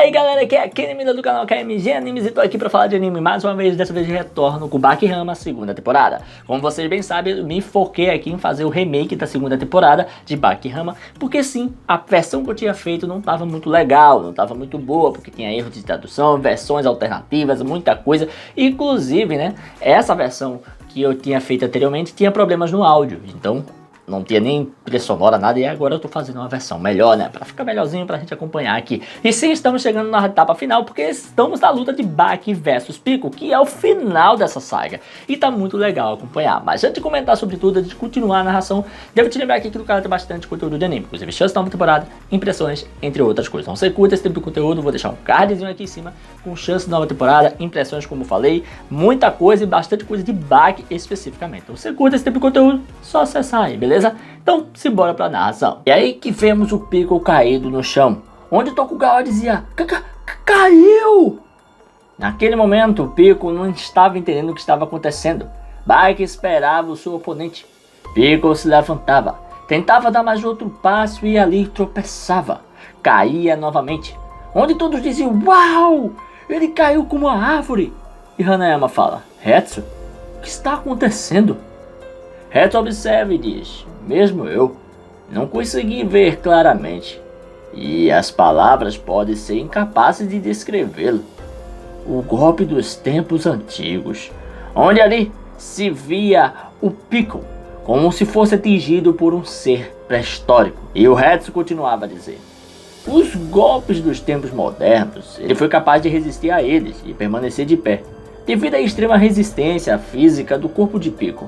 aí galera, aqui é a Kenny do canal KMG Animes e tô aqui pra falar de anime mais uma vez. Dessa vez retorno com Baki-Hanma, segunda temporada. Como vocês bem sabem, eu me foquei aqui em fazer o remake da segunda temporada de Baki-Hanma, porque sim, a versão que eu tinha feito não tava muito legal, não tava muito boa, porque tinha erro de tradução, versões alternativas, muita coisa. Inclusive, né, essa versão que eu tinha feito anteriormente tinha problemas no áudio, então não tinha nem trilha sonora, nada, e agora eu tô fazendo uma versão melhor, né, pra ficar melhorzinho pra gente acompanhar aqui. E sim, estamos chegando na etapa final, porque estamos na luta de Baki vs Pico, que é o final dessa saga, e tá muito legal acompanhar. Mas antes de comentar sobre tudo, antes de continuar a narração, devo te lembrar aqui que no canal tem bastante conteúdo de anime, inclusive chance da nova temporada, impressões, entre outras coisas. Então, se você curta esse tipo de conteúdo, vou deixar um cardzinho aqui em cima, com chance da nova temporada, impressões, como falei, muita coisa e bastante coisa de Baki especificamente. Então, se você curta esse tipo de conteúdo, só acessar aí, beleza? Então, simbora pra narração. E aí que vemos o Pico caído no chão, onde Tokugawa dizia: caiu! Naquele momento, o Pico não estava entendendo o que estava acontecendo. Baki esperava o seu oponente. Pico se levantava, tentava dar mais outro passo e ali tropeçava. Caía novamente, onde todos diziam: uau! Ele caiu como uma árvore! E Hanayama fala: Hetsu, o que está acontecendo? Hetsu observa e diz: mesmo eu não consegui ver claramente, e as palavras podem ser incapazes de descrevê-lo. O golpe dos tempos antigos, onde ali se via o Pico como se fosse atingido por um ser pré-histórico. E o Hetsu continuava a dizer: os golpes dos tempos modernos, ele foi capaz de resistir a eles e permanecer de pé, devido à extrema resistência física do corpo de Pico.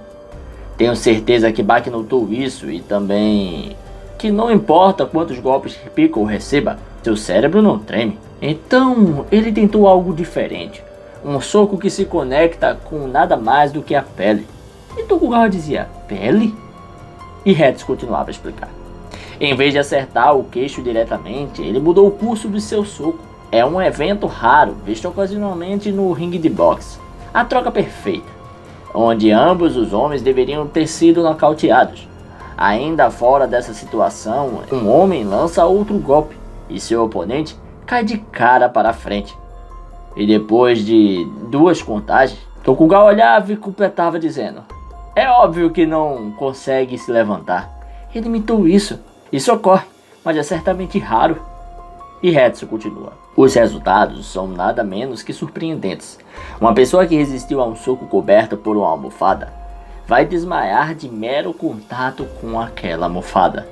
Tenho certeza que Baki notou isso e também que não importa quantos golpes Pico receba, seu cérebro não treme. Então ele tentou algo diferente, um soco que se conecta com nada mais do que a pele. E Tokugawa dizia: pele? E Hetsu continuava a explicar. Em vez de acertar o queixo diretamente, ele mudou o curso do seu soco. É um evento raro, visto ocasionalmente no ringue de boxe. A troca perfeita, onde ambos os homens deveriam ter sido nocauteados. Ainda fora dessa situação, um homem lança outro golpe e seu oponente cai de cara para a frente. E depois de duas contagens, Tokugawa olhava e completava dizendo: é óbvio que não consegue se levantar. Ele imitou isso. Isso ocorre, mas é certamente raro. E Hetsu continua: os resultados são nada menos que surpreendentes. Uma pessoa que resistiu a um soco coberto por uma almofada vai desmaiar de mero contato com aquela almofada.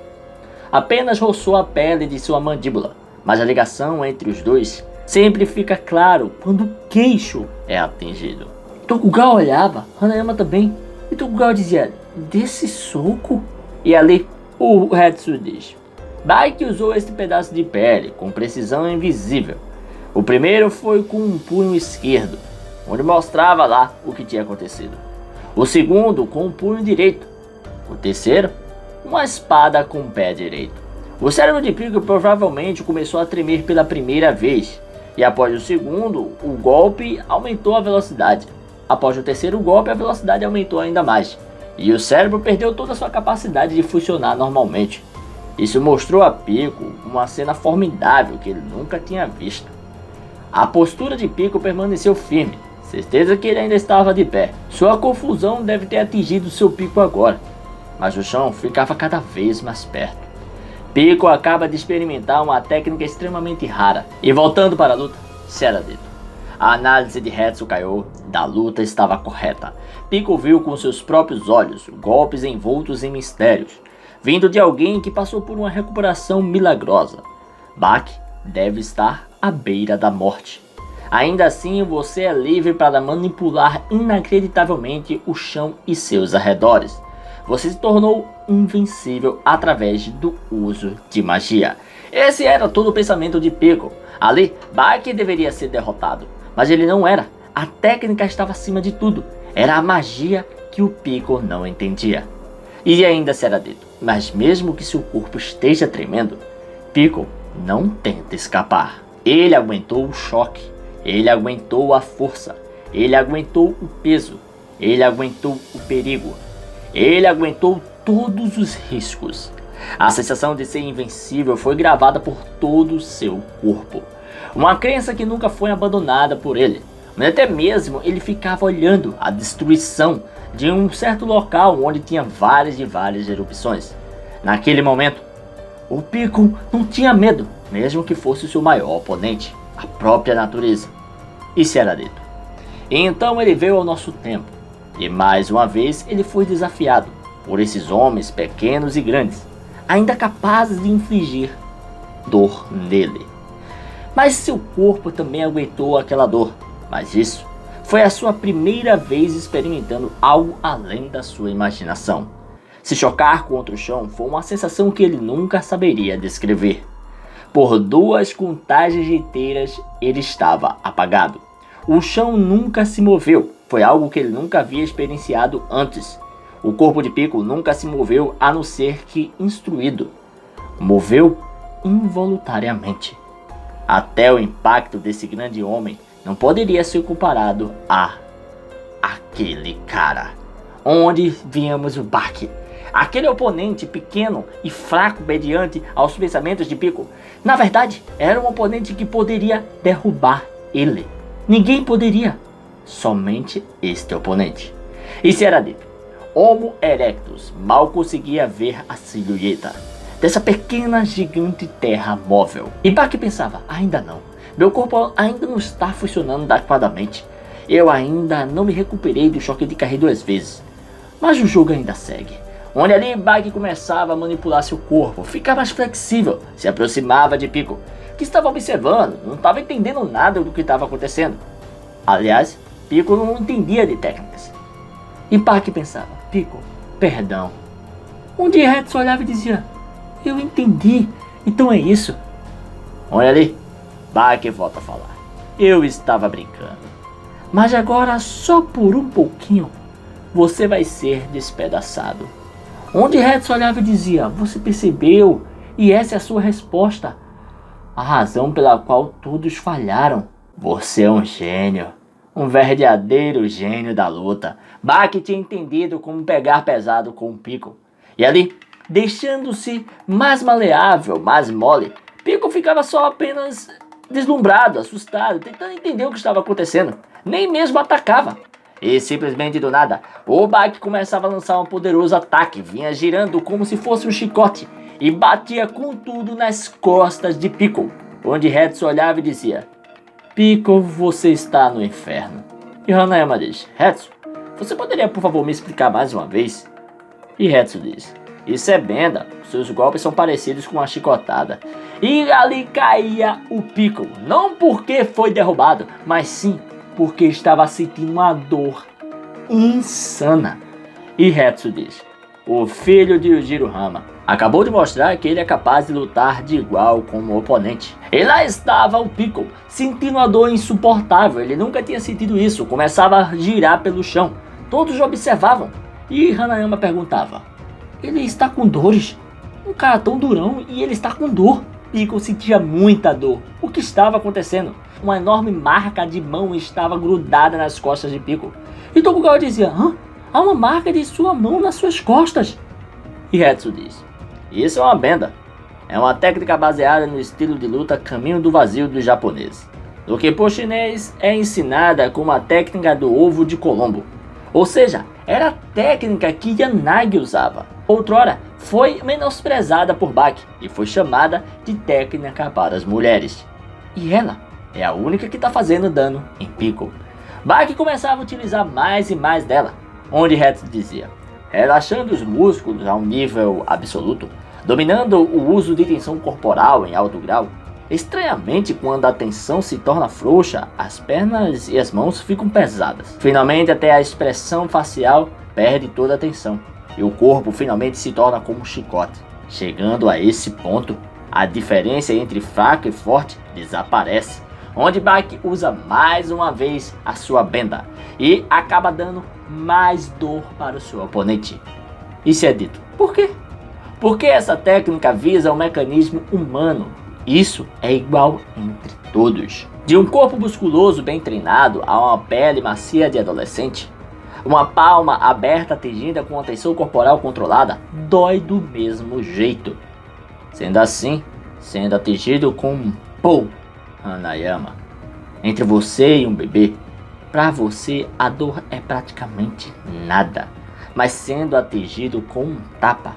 Apenas roçou a pele de sua mandíbula, mas a ligação entre os dois sempre fica claro quando o queixo é atingido. Tokugawa olhava, Hanayama também, e Tokugawa dizia: desse soco? E ali o Hetsu diz: Baki usou este pedaço de pele com precisão invisível. O primeiro foi com um punho esquerdo, onde mostrava lá o que tinha acontecido. O segundo com o punho direito. O terceiro, uma espada com o pé direito. O cérebro de Pico provavelmente começou a tremer pela primeira vez, e após o segundo, o golpe aumentou a velocidade. Após o terceiro golpe, a velocidade aumentou ainda mais, e o cérebro perdeu toda a sua capacidade de funcionar normalmente. Isso mostrou a Pico uma cena formidável que ele nunca tinha visto. A postura de Pico permaneceu firme, certeza que ele ainda estava de pé. Sua confusão deve ter atingido seu pico agora, mas o chão ficava cada vez mais perto. Pico acaba de experimentar uma técnica extremamente rara. E voltando para a luta, será dito: a análise de Hetsu Kaiô da luta estava correta. Pico viu com seus próprios olhos golpes envoltos em mistérios, vindo de alguém que passou por uma recuperação milagrosa. Baki deve estar à beira da morte. Ainda assim, você é livre para manipular inacreditavelmente o chão e seus arredores. Você se tornou invencível através do uso de magia. Esse era todo o pensamento de Pico. Ali, Baki deveria ser derrotado, mas ele não era. A técnica estava acima de tudo. Era a magia que o Pico não entendia. E ainda será dito: mas mesmo que seu corpo esteja tremendo, Pico não tenta escapar. Ele aguentou o choque, ele aguentou a força, ele aguentou o peso, ele aguentou o perigo, ele aguentou todos os riscos. A sensação de ser invencível foi gravada por todo o seu corpo. Uma crença que nunca foi abandonada por ele. Mas até mesmo ele ficava olhando a destruição de um certo local onde tinha várias e várias erupções. Naquele momento, o Piccolo não tinha medo, mesmo que fosse o seu maior oponente, a própria natureza. Isso era dito. E então ele veio ao nosso tempo, e mais uma vez ele foi desafiado por esses homens pequenos e grandes, ainda capazes de infligir dor nele. Mas seu corpo também aguentou aquela dor, mas isso foi a sua primeira vez experimentando algo além da sua imaginação. Se chocar contra o chão foi uma sensação que ele nunca saberia descrever. Por 2 contagens inteiras ele estava apagado. O chão nunca se moveu, foi algo que ele nunca havia experienciado antes. O corpo de Piccolo nunca se moveu a não ser que instruído. Moveu involuntariamente. Até o impacto desse grande homem não poderia ser comparado a aquele cara. Onde víamos o Baki, aquele oponente pequeno e fraco mediante aos pensamentos de Piccolo. Na verdade, era um oponente que poderia derrubar ele. Ninguém poderia, somente este oponente. Isso era dito. Homo erectus mal conseguia ver a silhueta dessa pequena gigante terra móvel. E Baki pensava, ainda não. Meu corpo ainda não está funcionando adequadamente. Eu ainda não me recuperei do choque de cair 2 vezes. Mas o jogo ainda segue. Onde ali Baki começava a manipular seu corpo, ficar mais flexível, se aproximava de Piccolo, que estava observando, não estava entendendo nada do que estava acontecendo. Aliás, Piccolo não entendia de técnicas. E Baki pensava, Piccolo, perdão. Um dia Rex olhava e dizia, eu entendi, então é isso. Olha ali, Baki volta a falar, eu estava brincando. Mas agora, só por um pouquinho, você vai ser despedaçado. Onde Rex olhava e dizia, você percebeu? E essa é a sua resposta. A razão pela qual todos falharam. Você é um gênio. Um verdadeiro gênio da luta. Baki tinha entendido como pegar pesado com o Piccolo. E ali, deixando-se mais maleável, mais mole, Piccolo ficava só apenas deslumbrado, assustado, tentando entender o que estava acontecendo. Nem mesmo atacava. E simplesmente do nada, o Baki começava a lançar um poderoso ataque, vinha girando como se fosse um chicote e batia com tudo nas costas de Piccolo, onde Hetsu olhava e dizia, Piccolo, você está no inferno. E Hanayama diz, Hetsu, você poderia por favor me explicar mais uma vez? E Hetsu diz, isso é Benda, seus golpes são parecidos com uma chicotada. E ali caía o Piccolo, não porque foi derrubado, mas sim porque estava sentindo uma dor insana. E Hetsu diz, o filho de Yujiro Hama acabou de mostrar que ele é capaz de lutar de igual com o oponente. E lá estava o Piccolo, sentindo uma dor insuportável, ele nunca tinha sentido isso, começava a girar pelo chão. Todos observavam, e Hanayama perguntava, ele está com dores? Um cara tão durão e ele está com dor. Piccolo sentia muita dor. O que estava acontecendo? Uma enorme marca de mão estava grudada nas costas de Piccolo. E Tokugawa dizia, há uma marca de sua mão nas suas costas. E Hetsu diz, isso é uma Benda. É uma técnica baseada no estilo de luta caminho do vazio dos japoneses. No que por chinês é ensinada como a técnica do ovo de Colombo. Ou seja, era a técnica que Yanagi usava. Outrora, foi menosprezada por Baki e foi chamada de técnica para as mulheres. E ela é a única que está fazendo dano em Piccolo. Baki começava a utilizar mais e mais dela, onde Hetsu dizia, relaxando os músculos a um nível absoluto, dominando o uso de tensão corporal em alto grau. Estranhamente, quando a tensão se torna frouxa, as pernas e as mãos ficam pesadas. Finalmente, até a expressão facial perde toda a tensão e o corpo finalmente se torna como um chicote. Chegando a esse ponto, a diferença entre fraco e forte desaparece, onde Baki usa mais uma vez a sua Benda e acaba dando mais dor para o seu oponente. Isso é dito. Por quê? Porque essa técnica visa um mecanismo humano. Isso é igual entre todos. De um corpo musculoso bem treinado a uma pele macia de adolescente, uma palma aberta atingida com a tensão corporal controlada dói do mesmo jeito. Sendo assim, sendo atingido com um pum, Hanayama, entre você e um bebê, para você a dor é praticamente nada, mas sendo atingido com um tapa,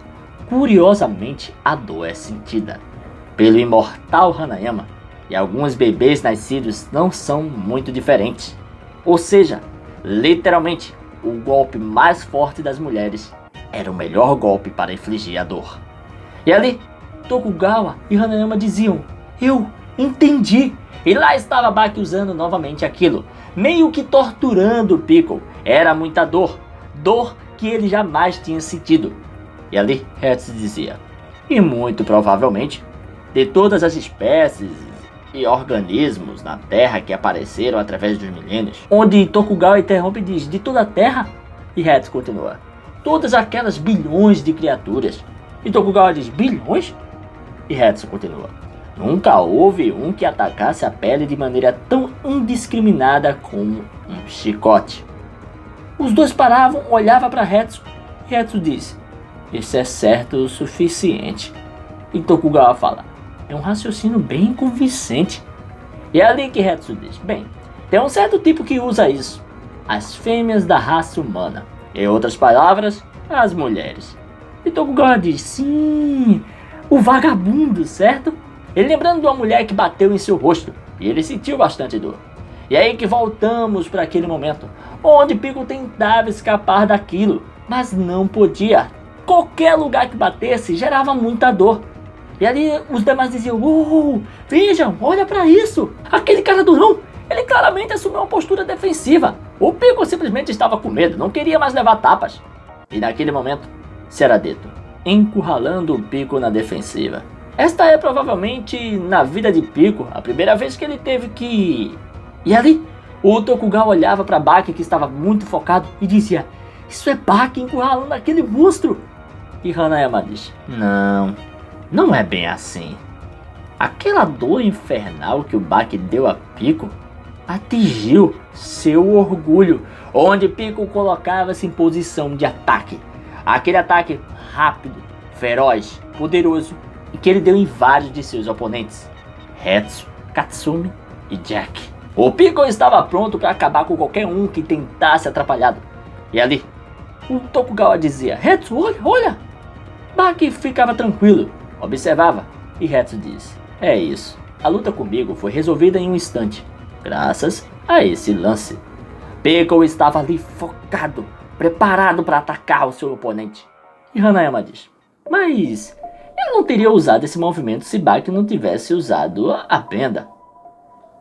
curiosamente a dor é sentida. Pelo imortal Hanayama, e alguns bebês nascidos não são muito diferentes. Ou seja, literalmente, o golpe mais forte das mulheres era o melhor golpe para infligir a dor. E ali, Tokugawa e Hanayama diziam: eu entendi. E lá estava Baki usando novamente aquilo, meio que torturando o Piccolo. Era muita dor, dor que ele jamais tinha sentido. E ali, Hetsu dizia: e muito provavelmente, de todas as espécies e organismos na Terra que apareceram através dos milênios, onde Tokugawa interrompe e diz: de toda a Terra? E Hetsu continua: todas aquelas bilhões de criaturas. E Tokugawa diz: bilhões? E Hetsu continua: nunca houve um que atacasse a pele de maneira tão indiscriminada como um chicote. Os dois paravam, olhavam para Hetsu, e Hetsu disse: isso é certo o suficiente. E Tokugawa fala: é um raciocínio bem convincente. E é ali que Hetsu diz: bem, tem um certo tipo que usa isso, as fêmeas da raça humana, em outras palavras, as mulheres. E Tokugawa diz: sim, o vagabundo, certo? Ele lembrando de uma mulher que bateu em seu rosto, e ele sentiu bastante dor. E aí que voltamos para aquele momento, onde Piccolo tentava escapar daquilo, mas não podia. Qualquer lugar que batesse gerava muita dor. E ali os demais diziam: vejam, olha para isso, aquele cara durão, ele claramente assumiu uma postura defensiva. O Piccolo simplesmente estava com medo, não queria mais levar tapas. E naquele momento, será dito, encurralando o Piccolo na defensiva. Esta é provavelmente, na vida de Piccolo, a primeira vez que ele teve que... E ali, o Tokugawa olhava para Baki, que estava muito focado, e dizia: isso é Baki encurralando aquele monstro. E Hanayama diz: não é bem assim. Aquela dor infernal que o Baki deu a Piccolo atingiu seu orgulho, onde Piccolo colocava-se em posição de ataque. Aquele ataque rápido, feroz, poderoso, e que ele deu em vários de seus oponentes, Hetsu, Katsumi e Jack. O Piccolo estava pronto para acabar com qualquer um que tentasse atrapalhá-lo. E ali, o Tokugawa dizia: Hetsu, olha! Baki ficava tranquilo, observava, e Hetsu diz: é isso, a luta comigo foi resolvida em um instante, graças a esse lance. Piccolo estava ali focado, preparado para atacar o seu oponente. E Hanayama diz: mas ele não teria usado esse movimento se Baki não tivesse usado a benda.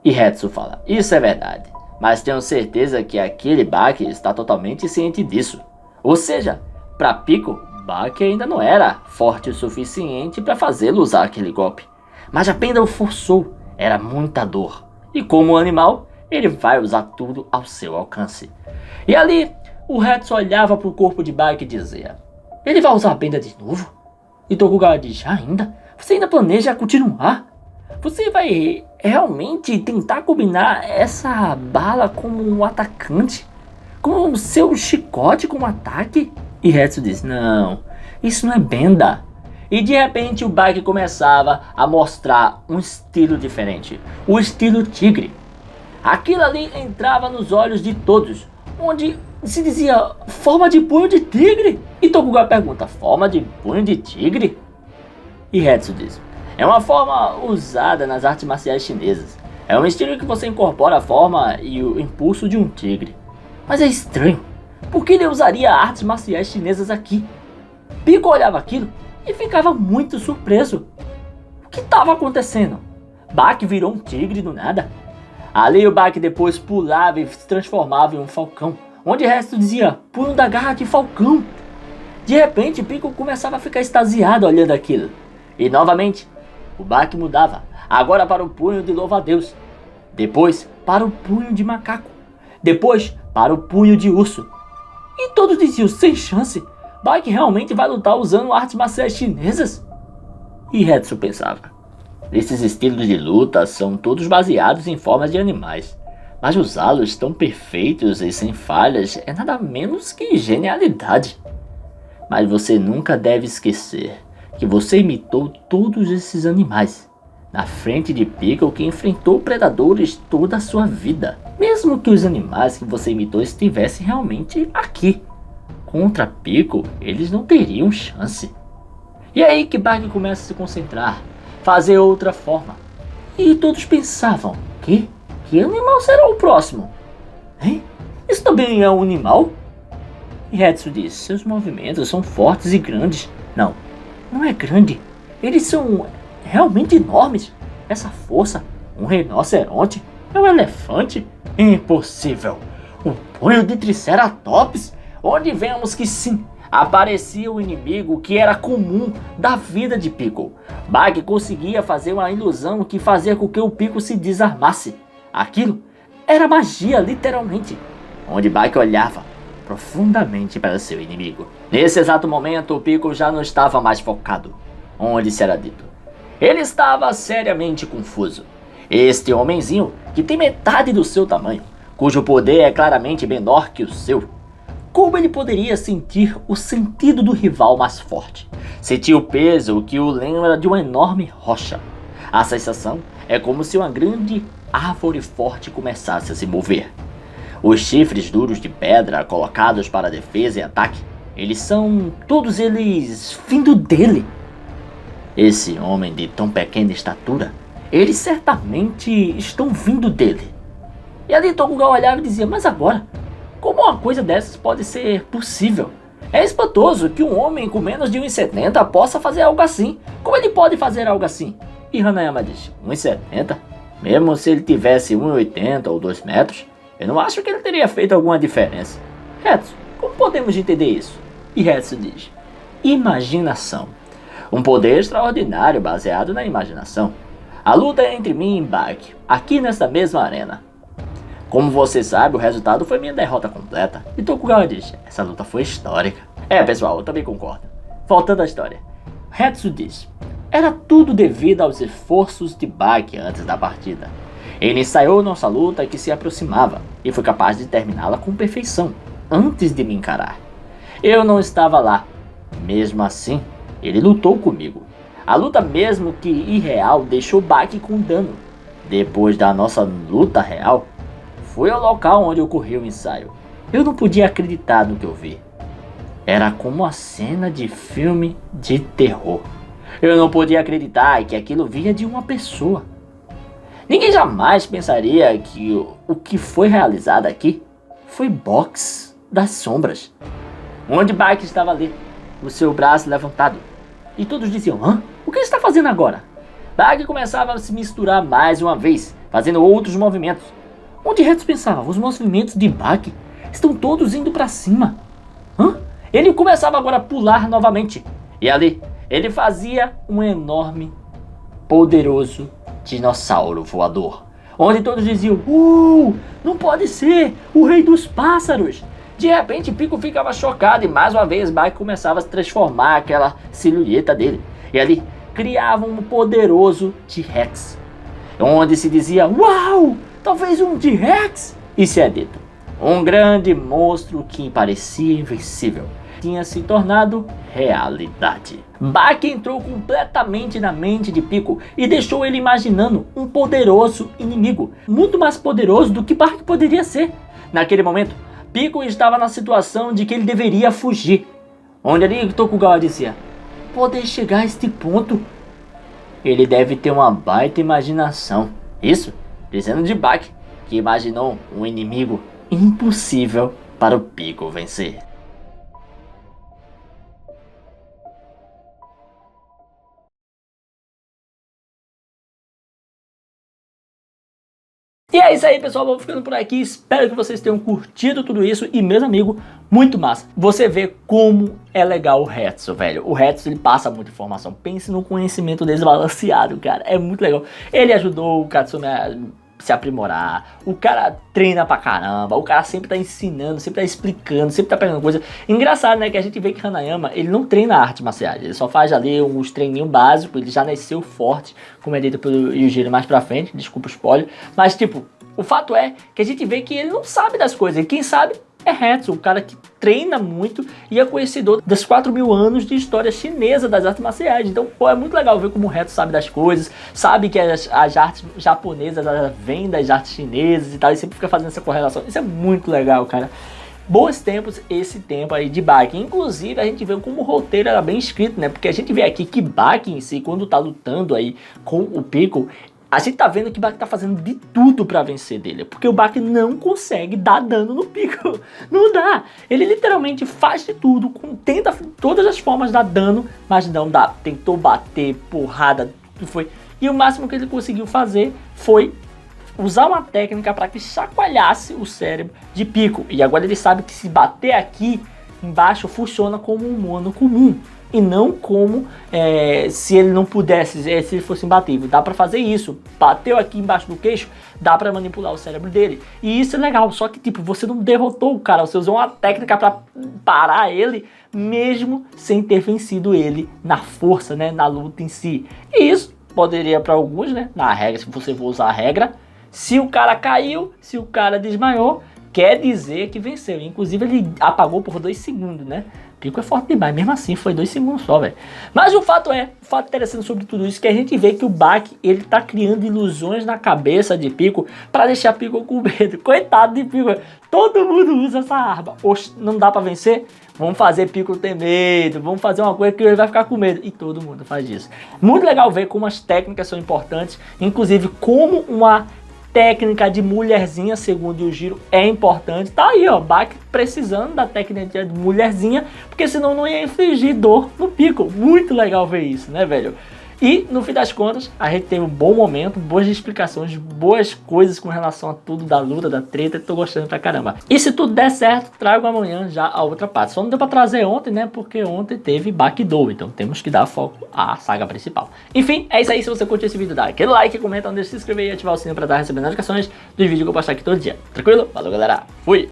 E Hetsu fala: isso é verdade, mas tenho certeza que aquele Baki está totalmente ciente disso. Ou seja, para Piccolo, Baki ainda não era forte o suficiente para fazê-lo usar aquele golpe. Mas a benda o forçou, era muita dor. E como animal, ele vai usar tudo ao seu alcance. E ali, o Hetsu olhava para o corpo de Baki e dizia: ele vai usar a benda de novo? E Tokugawa diz: ainda? Você ainda planeja continuar? Você vai realmente tentar combinar essa bala como um atacante? Com o seu chicote como ataque? E Hetsu diz: não, isso não é benda. E de repente o Baki começava a mostrar um estilo diferente, o estilo tigre. Aquilo ali entrava nos olhos de todos, onde se dizia: forma de punho de tigre. E Tokugawa pergunta: forma de punho de tigre? E Hetsu diz: é uma forma usada nas artes marciais chinesas. É um estilo que você incorpora a forma e o impulso de um tigre. Mas é estranho, por que ele usaria artes marciais chinesas aqui? Piccolo olhava aquilo e ficava muito surpreso. O que estava acontecendo? Baki virou um tigre do nada? Ali o Baki depois pulava e se transformava em um falcão, onde o resto dizia: punho da garra de falcão. De repente Piccolo começava a ficar extasiado olhando aquilo. E novamente o Baki mudava, agora para o punho de louva-a-Deus, depois para o punho de macaco, depois para o punho de urso. E todos diziam: sem chance, Baki realmente vai lutar usando artes marciais chinesas? E Hetsu pensava: esses estilos de luta são todos baseados em formas de animais, mas usá-los tão perfeitos e sem falhas é nada menos que genialidade. Mas você nunca deve esquecer que você imitou todos esses animais. na frente de Piccolo, que enfrentou predadores toda a sua vida. Mesmo que os animais que você imitou estivessem realmente aqui, contra Piccolo, eles não teriam chance. E é aí que Bug começa a se concentrar, fazer outra forma. E todos pensavam, que animal será o próximo? Hein? Isso também é um animal? E Hetsu diz, seus movimentos são fortes e grandes. Não, não é grande. Eles são realmente enormes. Essa força, um rinoceronte, é um elefante? Impossível. Um punho de Triceratops? Onde vemos que sim, aparecia o inimigo que era comum da vida de Piccolo. Bug conseguia fazer uma ilusão que fazia com que o Piccolo se desarmasse. Aquilo era magia, literalmente. Onde Bug olhava profundamente para seu inimigo. Nesse exato momento, o Piccolo já não estava mais focado, onde será dito. Ele estava seriamente confuso. Este homenzinho, que tem metade do seu tamanho, cujo poder é claramente menor que o seu, como ele poderia sentir o sentido do rival mais forte? Sentir o peso que o lembra de uma enorme rocha. A sensação é como se uma grande árvore forte começasse a se mover. Os chifres duros de pedra colocados para defesa e ataque, eles são todos eles vindo dele. Esse homem de tão pequena estatura, eles certamente estão vindo dele. E ali Tokugawa olhava e dizia, mas agora, como uma coisa dessas pode ser possível? É espantoso que um homem com menos de 1,70 possa fazer algo assim. Como ele pode fazer algo assim? E Hanayama diz, 1,70? Mesmo se ele tivesse 1,80 ou 2 metros, eu não acho que ele teria feito alguma diferença. Hetsu, como podemos entender isso? E Hetsu diz, imaginação. Um poder extraordinário baseado na imaginação. A luta é entre mim e Bug, aqui nesta mesma arena. Como você sabe, o resultado foi minha derrota completa. E Tokugawa diz, essa luta foi histórica. É, pessoal, eu também concordo. Voltando à história. Hetsu diz, era tudo devido aos esforços de Bug antes da partida. Ele ensaiou nossa luta que se aproximava e foi capaz de terminá-la com perfeição, antes de me encarar. Eu não estava lá. Mesmo assim, ele lutou comigo. A luta mesmo que irreal deixou Bug com dano. Depois da nossa luta real, fui ao local onde ocorreu o ensaio. Eu não podia acreditar no que eu vi. Era como uma cena de filme de terror. Eu não podia acreditar que aquilo vinha de uma pessoa. Ninguém jamais pensaria que o que foi realizado aqui foi boxe das sombras. Onde Bug estava ali, o seu braço levantado. E todos diziam, hã? O que ele está fazendo agora? Bug começava a se misturar mais uma vez, fazendo outros movimentos. Onde Hetsu pensava, os movimentos de Bug estão todos indo para cima. Hã? Ele começava agora a pular novamente. E ali, ele fazia um enorme, poderoso dinossauro voador. Onde todos diziam, não pode ser, o rei dos pássaros. De repente, Piccolo ficava chocado e mais uma vez Bug começava a se transformar aquela silhueta dele. E ali, criava um poderoso T-Rex. Onde se dizia, uau! Talvez um T-Rex? Isso é dito. Um grande monstro que parecia invencível tinha se tornado realidade. Bug entrou completamente na mente de Piccolo e deixou ele imaginando um poderoso inimigo, muito mais poderoso do que Bug poderia ser. Naquele momento, Piccolo estava na situação de que ele deveria fugir. Onde ali Tokugawa dizia, poder chegar a este ponto, ele deve ter uma baita imaginação. Isso dizendo de Bug, que imaginou um inimigo impossível para o Piccolo vencer. E é isso aí, pessoal, vou ficando por aqui, espero que vocês tenham curtido tudo isso e, meus amigos, muito massa. Você vê como é legal o Hetsu, velho. O Hetsu, ele passa muita informação, pense no conhecimento desbalanceado, cara, é muito legal. Ele ajudou o Katsumi a se aprimorar, o cara treina pra caramba, o cara sempre tá ensinando, sempre tá explicando, sempre tá pegando coisa. Engraçado, né, que a gente vê que Hanayama, ele não treina artes marciais, ele só faz ali uns treininhos básicos, ele já nasceu forte, como é dito pelo Yujiro mais pra frente, desculpa o spoiler, mas tipo, o fato é que a gente vê que ele não sabe das coisas, e quem sabe é Hetsu, o cara que treina muito e é conhecedor das 4.000 anos de história chinesa das artes marciais. Então, pô, é muito legal ver como o Hetsu sabe das coisas, sabe que as artes japonesas vêm das artes chinesas e tal, e sempre fica fazendo essa correlação. Isso é muito legal, cara. Bons tempos esse tempo aí de Baki. Inclusive, a gente vê como o roteiro era bem escrito, né? Porque a gente vê aqui que Baki em si, quando tá lutando aí com o Piccolo, a gente tá vendo que o Baki tá fazendo de tudo pra vencer dele. Porque o Baki não consegue dar dano no Piccolo. Não dá. Ele literalmente faz de tudo, tenta todas as formas de dar dano, mas não dá. Tentou bater, porrada, tudo foi. E o máximo que ele conseguiu fazer foi usar uma técnica para que chacoalhasse o cérebro de Piccolo. E agora ele sabe que se bater aqui embaixo funciona como um mono comum. E não como se ele não pudesse, se ele fosse imbatível. Dá para fazer isso. Bateu aqui embaixo do queixo, dá para manipular o cérebro dele. E isso é legal, só que tipo, você não derrotou o cara. Você usou uma técnica para parar ele, mesmo sem ter vencido ele na força, né, na luta em si. E isso poderia para alguns, né, na regra, se você for usar a regra, se o cara caiu, se o cara desmaiou, quer dizer que venceu. Inclusive ele apagou por 2 segundos, né? Pico é forte demais, mesmo assim foi 2 segundos só, velho. Mas o fato interessante sobre tudo isso, é que a gente vê que o Baki, ele tá criando ilusões na cabeça de Pico para deixar Pico com medo. Coitado de Pico, todo mundo usa essa arma. Oxe, não dá para vencer? Vamos fazer Pico ter medo, vamos fazer uma coisa que ele vai ficar com medo. E todo mundo faz isso. Muito legal ver como as técnicas são importantes, inclusive como uma técnica de mulherzinha, segundo o Jiro, é importante. Tá aí, ó, Baki precisando da técnica de mulherzinha, porque senão não ia infligir dor no Piccolo. Muito legal ver isso, né, velho? E, no fim das contas, a gente teve um bom momento, boas explicações, boas coisas com relação a tudo da luta, da treta, tô gostando pra caramba. E se tudo der certo, trago amanhã já a outra parte. Só não deu pra trazer ontem, né, porque ontem teve Bakidou, então temos que dar foco à saga principal. Enfim, é isso aí. Se você curtiu esse vídeo, dá aquele like, comenta, não deixe de se inscrever e ativar o sininho pra estar recebendo notificações dos vídeos que eu postar aqui todo dia. Tranquilo? Valeu, galera. Fui!